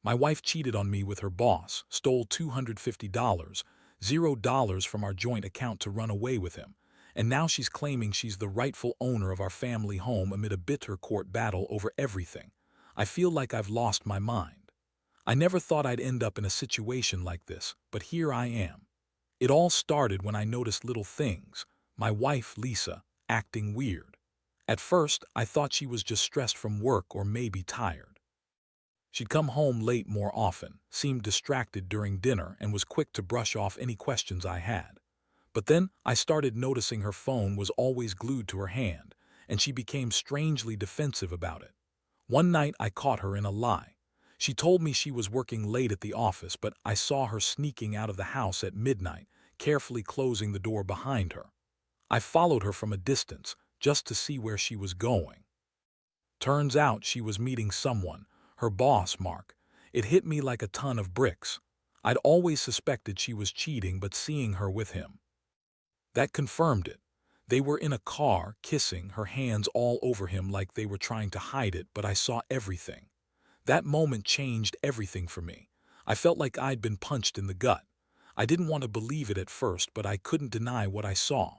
My wife cheated on me with her boss, stole $250, $0 from our joint account to run away with him, and now she's claiming she's the rightful owner of our family home amid a bitter court battle over everything. I feel like I've lost my mind. I never thought I'd end up in a situation like this, but here I am. It all started when I noticed little things. My wife, Lisa, acting weird. At first, I thought she was just stressed from work or maybe tired. She'd come home late more often, seemed distracted during dinner, and was quick to brush off any questions I had. But then I started noticing her phone was always glued to her hand, and she became strangely defensive about it. One night I caught her in a lie. She told me she was working late at the office, but I saw her sneaking out of the house at midnight, carefully closing the door behind her. I followed her from a distance, just to see where she was going. Turns out she was meeting someone, her boss, Mark. It hit me like a ton of bricks. I'd always suspected she was cheating, but seeing her with him, that confirmed it. They were in a car, kissing, her hands all over him like they were trying to hide it, but I saw everything. That moment changed everything for me. I felt like I'd been punched in the gut. I didn't want to believe it at first, but I couldn't deny what I saw.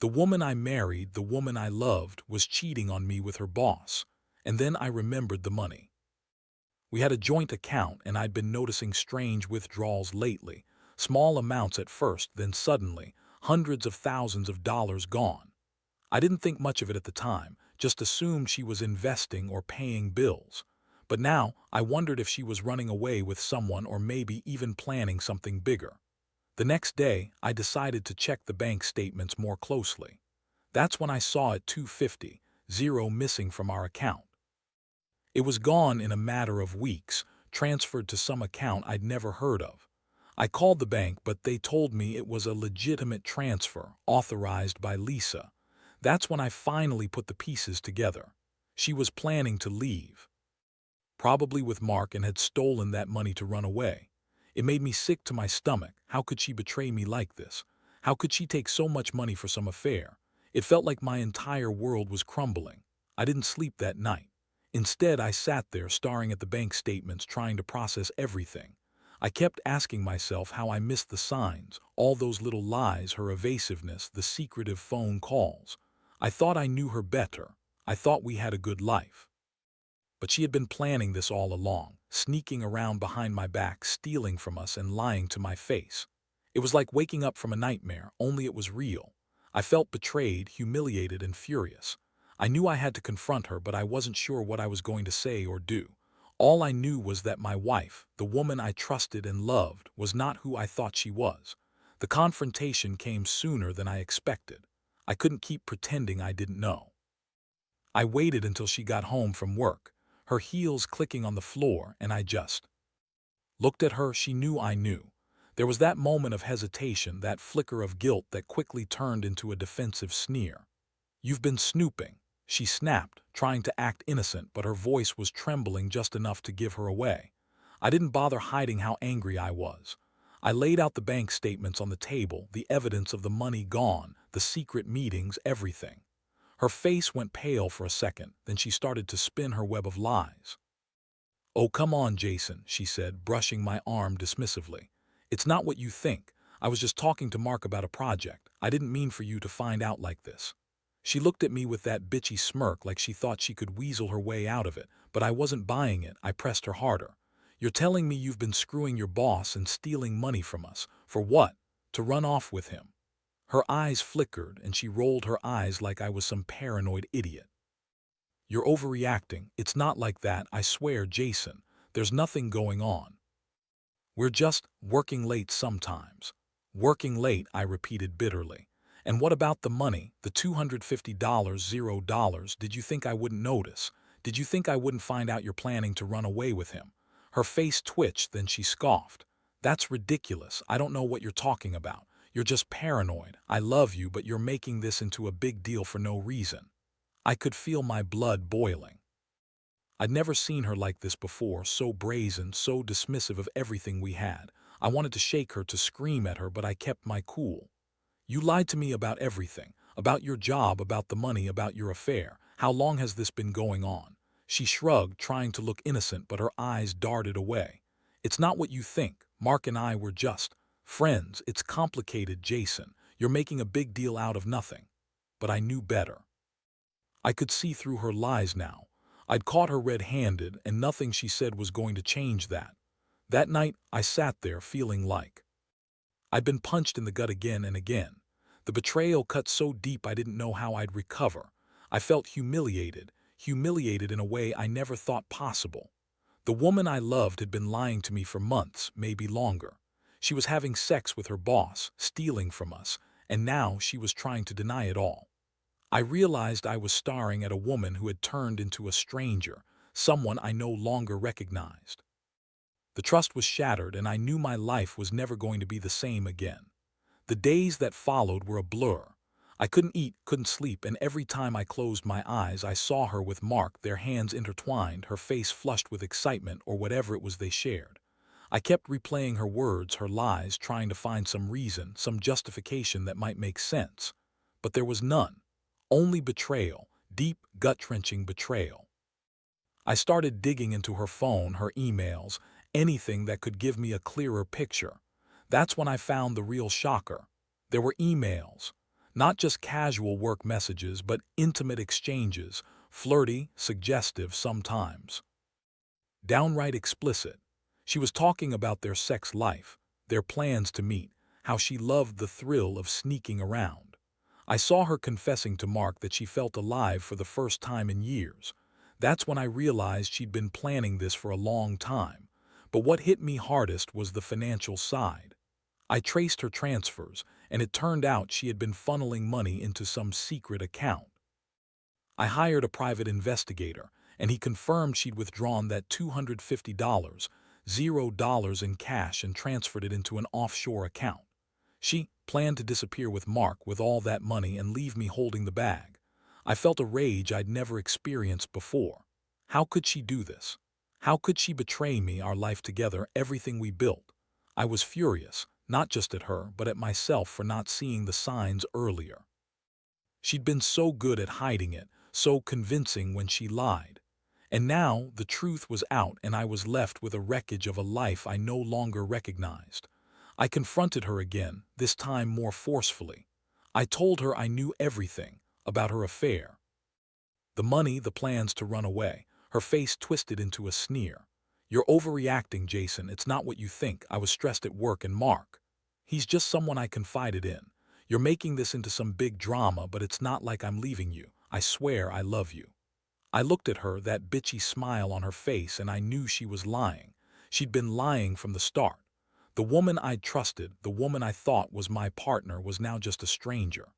The woman I married, the woman I loved, was cheating on me with her boss. And then I remembered the money. We had a joint account, and I'd been noticing strange withdrawals lately. Small amounts at first, then suddenly, hundreds of thousands of dollars gone. I didn't think much of it at the time, just assumed she was investing or paying bills. But now I wondered if she was running away with someone or maybe even planning something bigger. The next day, I decided to check the bank statements more closely. That's when I saw it 250, zero missing from our account. It was gone in a matter of weeks, transferred to some account I'd never heard of. I called the bank, but they told me it was a legitimate transfer, authorized by Lisa. That's when I finally put the pieces together. She was planning to leave, probably with Mark, and had stolen that money to run away. It made me sick to my stomach. How could she betray me like this? How could she take so much money for some affair? It felt like my entire world was crumbling. I didn't sleep that night. Instead, I sat there staring at the bank statements, trying to process everything. I kept asking myself how I missed the signs, all those little lies, her evasiveness, the secretive phone calls. I thought I knew her better. I thought we had a good life. But she had been planning this all along, sneaking around behind my back, stealing from us and lying to my face. It was like waking up from a nightmare, only it was real. I felt betrayed, humiliated, and furious. I knew I had to confront her, but I wasn't sure what I was going to say or do. All I knew was that my wife, the woman I trusted and loved, was not who I thought she was. The confrontation came sooner than I expected. I couldn't keep pretending I didn't know. I waited until she got home from work, her heels clicking on the floor, and I just looked at her. She knew I knew. There was that moment of hesitation, that flicker of guilt that quickly turned into a defensive sneer. "You've been snooping," she snapped, trying to act innocent, but her voice was trembling just enough to give her away. I didn't bother hiding how angry I was. I laid out the bank statements on the table, the evidence of the money gone, the secret meetings, everything. Her face went pale for a second, then she started to spin her web of lies. "Oh, come on, Jason," she said, brushing my arm dismissively. "It's not what you think. I was just talking to Mark about a project. I didn't mean for you to find out like this." She looked at me with that bitchy smirk, like she thought she could weasel her way out of it, but I wasn't buying it. I pressed her harder. "You're telling me you've been screwing your boss and stealing money from us. For what? To run off with him?" Her eyes flickered, and she rolled her eyes like I was some paranoid idiot. "You're overreacting. It's not like that, I swear, Jason. There's nothing going on. We're just working late sometimes." "Working late," I repeated bitterly. "And what about the money, the $250, $0? Did you think I wouldn't notice? Did you think I wouldn't find out you're planning to run away with him?" Her face twitched, then she scoffed. "That's ridiculous. I don't know what you're talking about. You're just paranoid. I love you, but you're making this into a big deal for no reason." I could feel my blood boiling. I'd never seen her like this before, so brazen, so dismissive of everything we had. I wanted to shake her, to scream at her, but I kept my cool. "You lied to me about everything, about your job, about the money, about your affair. How long has this been going on?" She shrugged, trying to look innocent, but her eyes darted away. It's not what you think. Mark and I were just friends. It's complicated, Jason. You're making a big deal out of nothing. But I knew better. I could see through her lies now. I'd caught her red-handed, and nothing she said was going to change that. That night, I sat there feeling like I'd been punched in the gut again and again. The betrayal cut so deep I didn't know how I'd recover. I felt humiliated in a way I never thought possible. The woman I loved had been lying to me for months, maybe longer. She was having sex with her boss, stealing from us, and now she was trying to deny it all. I realized I was staring at a woman who had turned into a stranger, someone I no longer recognized. The trust was shattered, and I knew my life was never going to be the same again. The days that followed were a blur. I couldn't eat, couldn't sleep, and every time I closed my eyes, I saw her with Mark, their hands intertwined, her face flushed with excitement or whatever it was they shared. I kept replaying her words, her lies, trying to find some reason, some justification that might make sense. But there was none. Only betrayal, deep, gut-wrenching betrayal. I started digging into her phone, her emails, anything that could give me a clearer picture. That's when I found the real shocker. There were emails. Not just casual work messages, but intimate exchanges, flirty, suggestive sometimes. Downright explicit. She was talking about their sex life, their plans to meet, how she loved the thrill of sneaking around. I saw her confessing to Mark that she felt alive for the first time in years. That's when I realized she'd been planning this for a long time. But what hit me hardest was the financial side. I traced her transfers, and it turned out she had been funneling money into some secret account. I hired a private investigator, and he confirmed she'd withdrawn that $250, $0 in cash, and transferred it into an offshore account. She planned to disappear with Mark with all that money and leave me holding the bag. I felt a rage I'd never experienced before. How could she do this? How could she betray me, our life together, everything we built? I was furious, not just at her, but at myself for not seeing the signs earlier. She'd been so good at hiding it, so convincing when she lied. And now the truth was out, and I was left with a wreckage of a life I no longer recognized. I confronted her again, this time more forcefully. I told her I knew everything about her affair. The money, the plans to run away. Her face twisted into a sneer. You're overreacting, Jason. It's not what you think. I was stressed at work, and Mark, he's just someone I confided in. You're making this into some big drama, but it's not like I'm leaving you. I swear I love you. I looked at her, that bitchy smile on her face, and I knew she was lying. She'd been lying from the start. The woman I'd trusted, the woman I thought was my partner, was now just a stranger.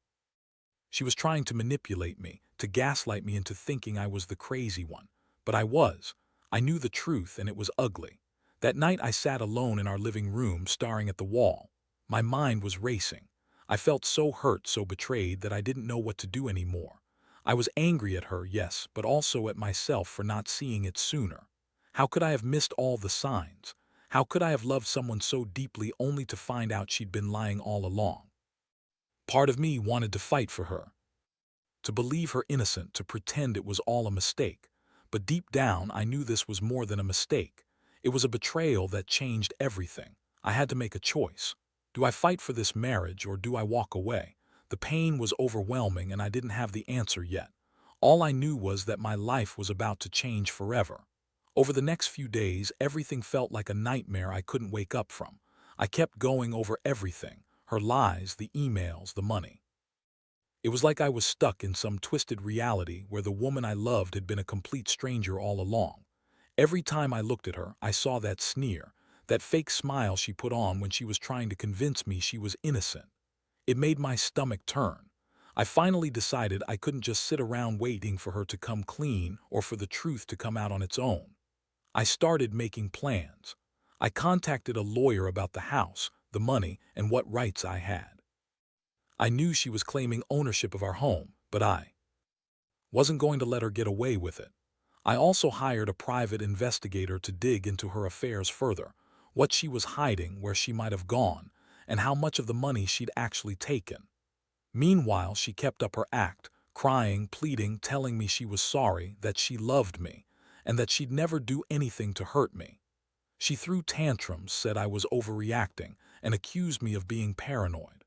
She was trying to manipulate me, to gaslight me into thinking I was the crazy one. But I was. I knew the truth, and it was ugly. That night I sat alone in our living room, staring at the wall. My mind was racing. I felt so hurt, so betrayed, that I didn't know what to do anymore. I was angry at her, yes, but also at myself for not seeing it sooner. How could I have missed all the signs? How could I have loved someone so deeply only to find out she'd been lying all along? Part of me wanted to fight for her, to believe her innocent, to pretend it was all a mistake. But deep down, I knew this was more than a mistake. It was a betrayal that changed everything. I had to make a choice. Do I fight for this marriage, or do I walk away? The pain was overwhelming, and I didn't have the answer yet. All I knew was that my life was about to change forever. Over the next few days, everything felt like a nightmare I couldn't wake up from. I kept going over everything: her lies, the emails, the money. It was like I was stuck in some twisted reality where the woman I loved had been a complete stranger all along. Every time I looked at her, I saw that sneer, that fake smile she put on when she was trying to convince me she was innocent. It made my stomach turn. I finally decided I couldn't just sit around waiting for her to come clean or for the truth to come out on its own. I started making plans. I contacted a lawyer about the house, the money, and what rights I had. I knew she was claiming ownership of our home, but I wasn't going to let her get away with it. I also hired a private investigator to dig into her affairs further, what she was hiding, where she might have gone, and how much of the money she'd actually taken. Meanwhile, she kept up her act, crying, pleading, telling me she was sorry, that she loved me, and that she'd never do anything to hurt me. She threw tantrums, said I was overreacting, and accused me of being paranoid.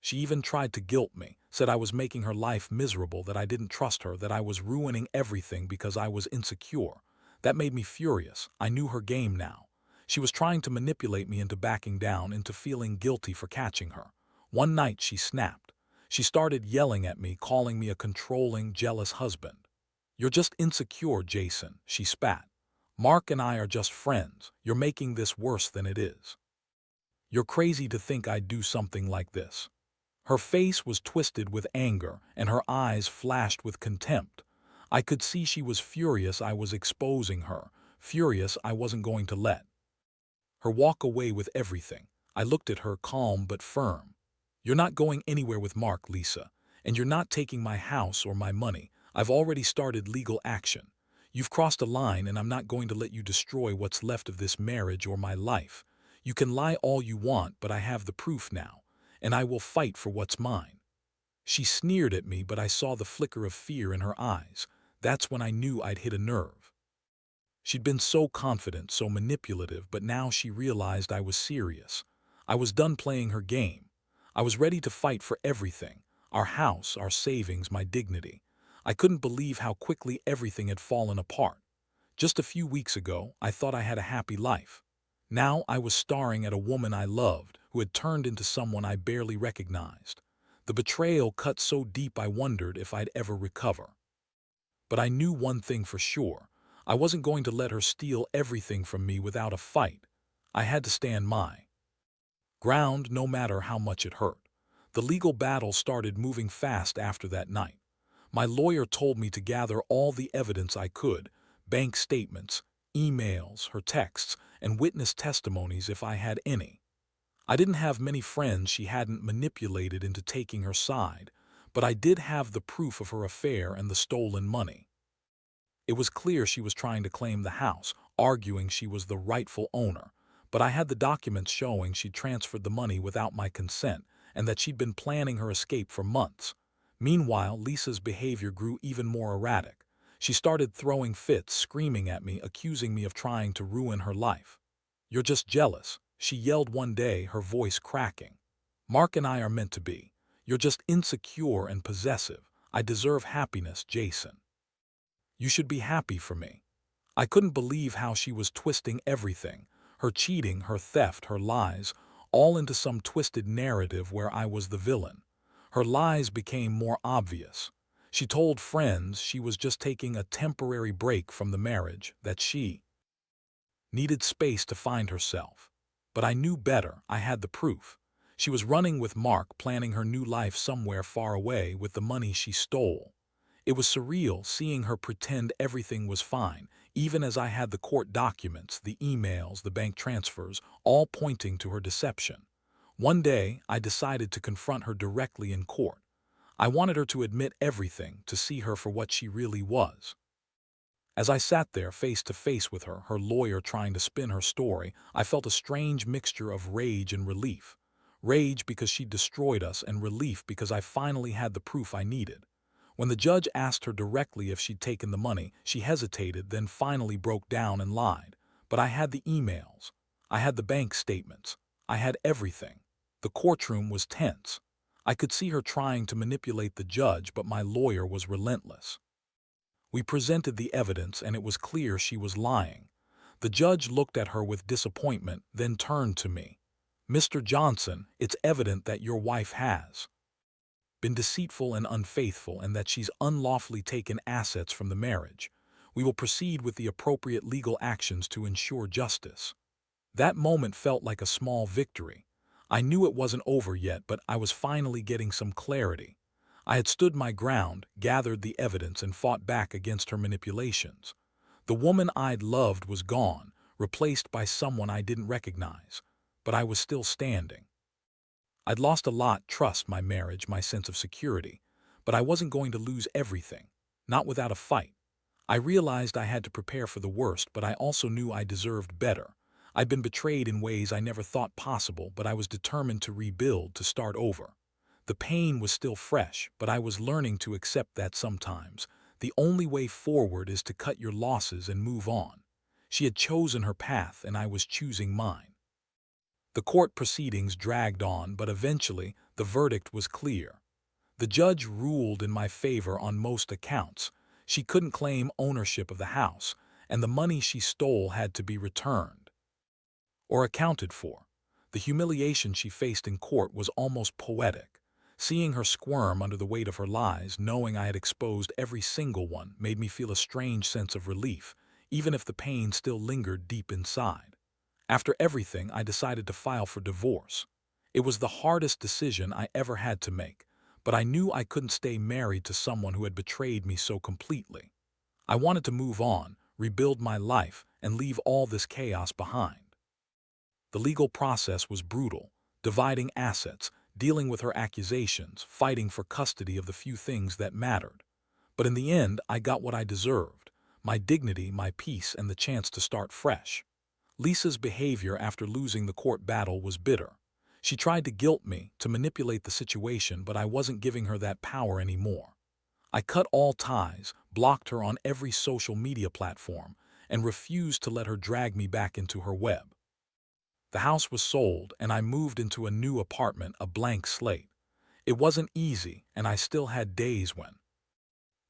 She even tried to guilt me, said I was making her life miserable, that I didn't trust her, that I was ruining everything because I was insecure. That made me furious. I knew her game now. She was trying to manipulate me into backing down, into feeling guilty for catching her. One night she snapped. She started yelling at me, calling me a controlling, jealous husband. "You're just insecure, Jason," she spat. "Mark and I are just friends. You're making this worse than it is. You're crazy to think I'd do something like this." Her face was twisted with anger, and her eyes flashed with contempt. I could see she was furious I was exposing her, furious I wasn't going to let her walk away with everything. I looked at her, calm but firm. "You're not going anywhere with Mark, Lisa, and you're not taking my house or my money. I've already started legal action. You've crossed a line, and I'm not going to let you destroy what's left of this marriage or my life. You can lie all you want, but I have the proof now, and I will fight for what's mine." She sneered at me, but I saw the flicker of fear in her eyes. That's when I knew I'd hit a nerve. She'd been so confident, so manipulative, but now she realized I was serious. I was done playing her game. I was ready to fight for everything: our house, our savings, my dignity. I couldn't believe how quickly everything had fallen apart. Just a few weeks ago, I thought I had a happy life. Now I was staring at a woman I loved, who had turned into someone I barely recognized. The betrayal cut so deep I wondered if I'd ever recover. But I knew one thing for sure. I wasn't going to let her steal everything from me without a fight. I had to stand my ground, no matter how much it hurt. The legal battle started moving fast after that night. My lawyer told me to gather all the evidence I could: bank statements, emails, her texts, and witness testimonies if I had any. I didn't have many friends she hadn't manipulated into taking her side, but I did have the proof of her affair and the stolen money. It was clear she was trying to claim the house, arguing she was the rightful owner, but I had the documents showing she'd transferred the money without my consent and that she'd been planning her escape for months. Meanwhile, Lisa's behavior grew even more erratic. She started throwing fits, screaming at me, accusing me of trying to ruin her life. "You're just jealous," she yelled one day, her voice cracking. "Mark and I are meant to be. You're just insecure and possessive. I deserve happiness, Jason. You should be happy for me." I couldn't believe how she was twisting everything: her cheating, her theft, her lies, all into some twisted narrative where I was the villain. Her lies became more obvious. She told friends she was just taking a temporary break from the marriage, that she needed space to find herself. But I knew better. I had the proof. She was running with Mark, planning her new life somewhere far away with the money she stole. It was surreal seeing her pretend everything was fine, even as I had the court documents, the emails, the bank transfers, all pointing to her deception. One day, I decided to confront her directly in court. I wanted her to admit everything, to see her for what she really was. As I sat there face to face with her, her lawyer trying to spin her story, I felt a strange mixture of rage and relief. Rage because she'd destroyed us, and relief because I finally had the proof I needed. When the judge asked her directly if she'd taken the money, she hesitated, then finally broke down and lied. But I had the emails. I had the bank statements. I had everything. The courtroom was tense. I could see her trying to manipulate the judge, but my lawyer was relentless. We presented the evidence, and it was clear she was lying. The judge looked at her with disappointment, then turned to me. "Mr. Johnson, it's evident that your wife has been deceitful and unfaithful, and that she's unlawfully taken assets from the marriage. We will proceed with the appropriate legal actions to ensure justice." That moment felt like a small victory. I knew it wasn't over yet, but I was finally getting some clarity. I had stood my ground, gathered the evidence, and fought back against her manipulations. The woman I'd loved was gone, replaced by someone I didn't recognize. But I was still standing. I'd lost a lot: trust, my marriage, my sense of security. But I wasn't going to lose everything. Not without a fight. I realized I had to prepare for the worst, but I also knew I deserved better. I'd been betrayed in ways I never thought possible, but I was determined to rebuild, to start over. The pain was still fresh, but I was learning to accept that sometimes The only way forward is to cut your losses and move on. She had chosen her path and I was choosing mine. The court proceedings dragged on, but eventually the verdict was clear. The judge ruled in my favor on most accounts. She couldn't claim ownership of the house, and the money she stole had to be returned or accounted for. The humiliation she faced in court was almost poetic. Seeing her squirm under the weight of her lies, knowing I had exposed every single one, made me feel a strange sense of relief, even if the pain still lingered deep inside. After everything, I decided to file for divorce. It was the hardest decision I ever had to make, but I knew I couldn't stay married to someone who had betrayed me so completely. I wanted to move on, rebuild my life, and leave all this chaos behind. The legal process was brutal, dividing assets, dealing with her accusations, fighting for custody of the few things that mattered. But in the end, I got what I deserved: my dignity, my peace, and the chance to start fresh. Lisa's behavior after losing the court battle was bitter. She tried to guilt me, to manipulate the situation, but I wasn't giving her that power anymore. I cut all ties, blocked her on every social media platform, and refused to let her drag me back into her web. The house was sold, and I moved into a new apartment, a blank slate. It wasn't easy, and I still had days when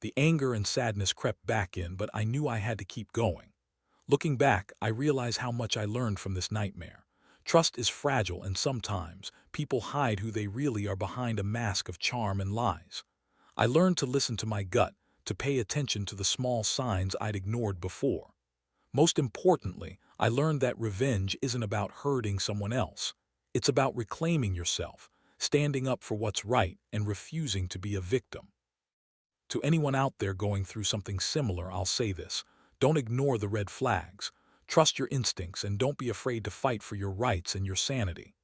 the anger and sadness crept back in, but I knew I had to keep going. Looking back, I realize how much I learned from this nightmare. Trust is fragile, and sometimes people hide who they really are behind a mask of charm and lies. I learned to listen to my gut, to pay attention to the small signs I'd ignored before. Most importantly, I learned that revenge isn't about hurting someone else. It's about reclaiming yourself, standing up for what's right, and refusing to be a victim. To anyone out there going through something similar, I'll say this: don't ignore the red flags. Trust your instincts and don't be afraid to fight for your rights and your sanity.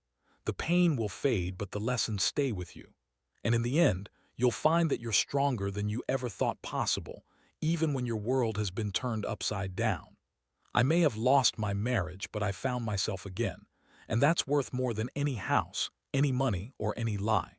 The pain will fade, but the lessons stay with you. And in the end, you'll find that you're stronger than you ever thought possible, even when your world has been turned upside down. I may have lost my marriage, but I found myself again, and that's worth more than any house, any money, or any lie.